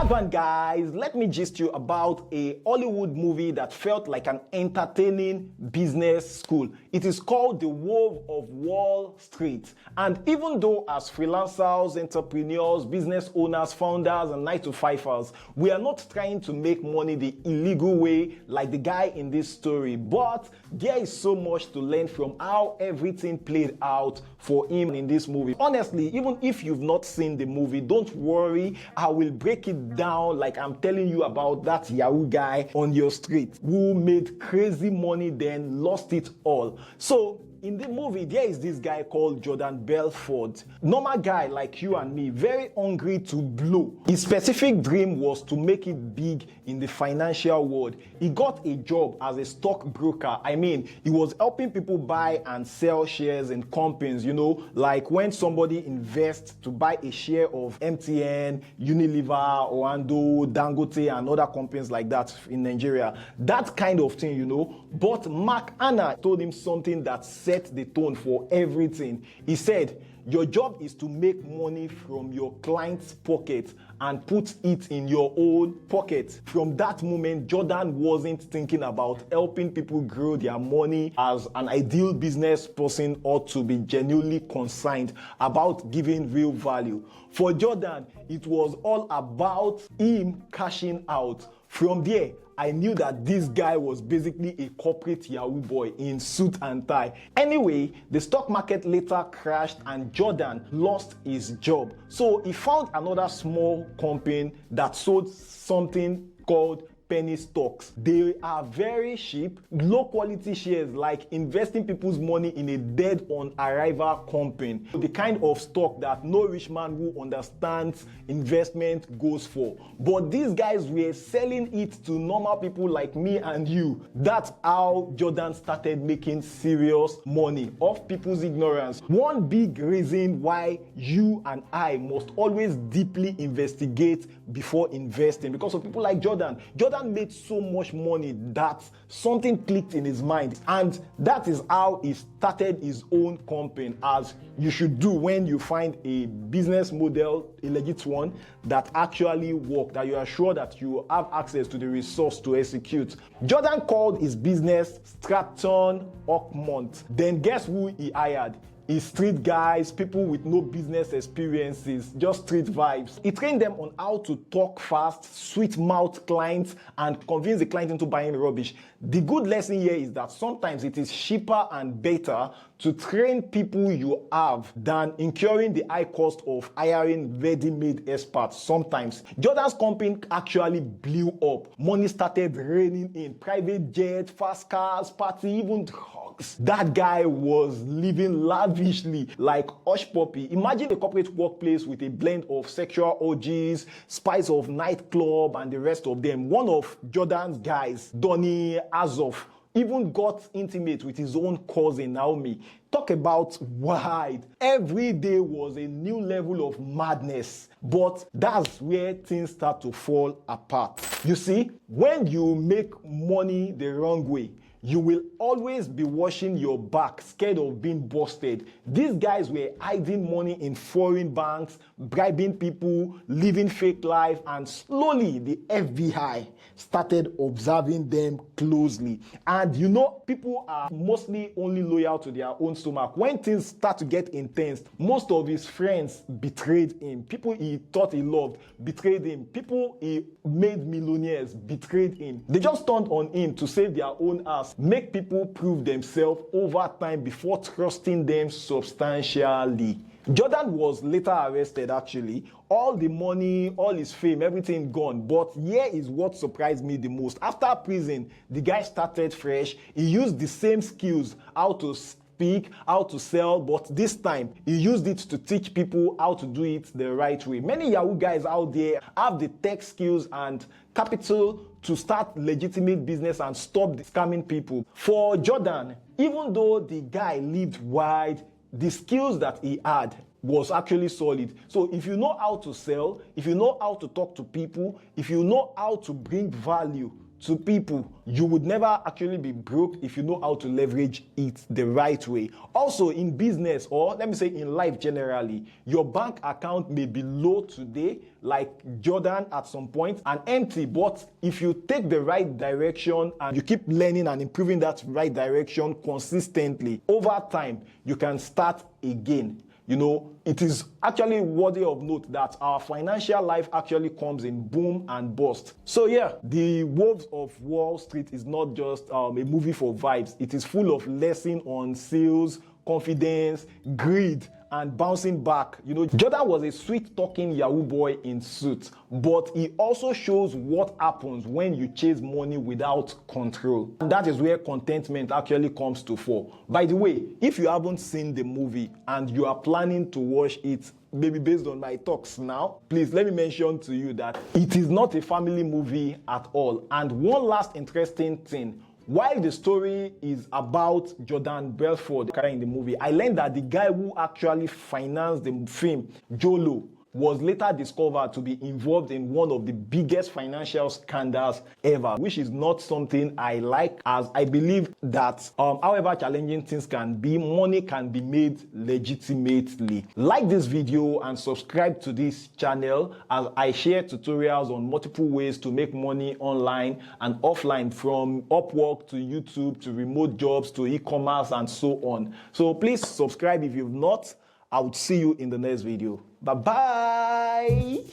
Wagwan guys, let me gist you about a Hollywood movie that felt like an entertaining business school. It is called The Wolf of Wall Street. And even though as freelancers, entrepreneurs, business owners, founders, and 9-to-5ers, we are not trying to make money the illegal way like the guy in this story, but there is so much to learn from how everything played out for him in this movie. Honestly, even if you've not seen the movie, don't worry, I will break it down like I'm telling you about that Yahoo guy on your street who made crazy money then lost it all. So in the movie, there is this guy called Jordan Belfort. Normal guy like you and me, very hungry to blow. His specific dream was to make it big in the financial world. He got a job as a stockbroker. I mean, he was helping people buy and sell shares in companies, you know, like when somebody invests to buy a share of MTN, Unilever, Oando, Dangote, and other companies like that in Nigeria. That kind of thing, you know. But Mark Anna told him something that set the tone for everything. He said, your job is to make money from your client's pocket and put it in your own pocket. From that moment, Jordan wasn't thinking about helping people grow their money as an ideal business person ought to be genuinely concerned about giving real value. For Jordan, it was all about him cashing out. From there, I knew that this guy was basically a corporate Yahoo boy in suit and tie. Anyway, the stock market later crashed and Jordan lost his job. So he found another small company that sold something called penny stocks. They are very cheap, low quality shares, like investing people's money in a dead on arrival company. The kind of stock that no rich man who understands investment goes for. But these guys were selling it to normal people like me and you. That's how Jordan started making serious money off people's ignorance. One big reason why you and I must always deeply investigate before investing, because of people like Jordan. Jordan made so much money that something clicked in his mind, and that is how he started his own company, as you should do when you find a business model, a legit one, that actually works, that you are sure that you have access to the resource to execute. Jordan called his business Stratton Oakmont. Then guess who he hired? Is street guys, people with no business experiences, just street vibes. He trained them on how to talk fast, sweet mouth clients, and convince the client into buying rubbish. The good lesson here is that sometimes it is cheaper and better to train people you have than incurring the high cost of hiring ready-made experts sometimes. Jordan's company actually blew up. Money started raining in. Private jet, fast cars, party, even hugs. That guy was living lavishly like hush puppy. Imagine a corporate workplace with a blend of sexual orgies, spice of nightclub, and the rest of them. One of Jordan's guys, Donny Azoff, even got intimate with his own cousin Naomi. Talk about wide. Every day was a new level of madness. But that's where things start to fall apart. You see, when you make money the wrong way, you will always be washing your back, scared of being busted. These guys were hiding money in foreign banks, bribing people, living fake life, and slowly the FBI started observing them closely. And you know, people are mostly only loyal to their own stomach. When things start to get intense, most of his friends betrayed him. People he thought he loved betrayed him. People he made millionaires betrayed him. They just turned on him to save their own ass, make people prove themselves over time before trusting them substantially. Jordan was later arrested actually. All the money, all his fame, everything gone. But here is what surprised me the most. After prison, the guy started fresh. He used the same skills, how to speak, how to sell, but this time he used it to teach people how to do it the right way. Many Yahoo guys out there have the tech skills and capital to start legitimate business and stop scamming people. For Jordan, even though the guy lived wide, the skills that he had was actually solid. So if you know how to sell, if you know how to talk to people, if you know how to bring value to people. You would never actually be broke if you know how to leverage it the right way. Also, in business, or let me say in life generally, your bank account may be low today, like Jordan at some point, and empty. But if you take the right direction and you keep learning and improving that right direction consistently, over time, you can start again. You know, it is actually worthy of note that our financial life actually comes in boom and bust. So yeah, The Wolves of Wall Street is not just a movie for vibes. It is full of lessons on sales, confidence, greed, and bouncing back. You know, Jordan was a sweet-talking Yahoo boy in suit, but he also shows what happens when you chase money without control. And that is where contentment actually comes to fore. By the way, if you haven't seen the movie and you are planning to watch it, maybe based on my talks now, please let me mention to you that it is not a family movie at all. And one last interesting thing, while the story is about Jordan Belfort, the character in the movie, I learned that the guy who actually financed the film, Jolo, was later discovered to be involved in one of the biggest financial scandals ever, which is not something I like, as I believe that however challenging things can be, money can be made legitimately. Like this video and subscribe to this channel, as I share tutorials on multiple ways to make money online and offline, from Upwork to YouTube to remote jobs to e-commerce and so on. So please subscribe if you've not. I would see you in the next video. Bye-bye.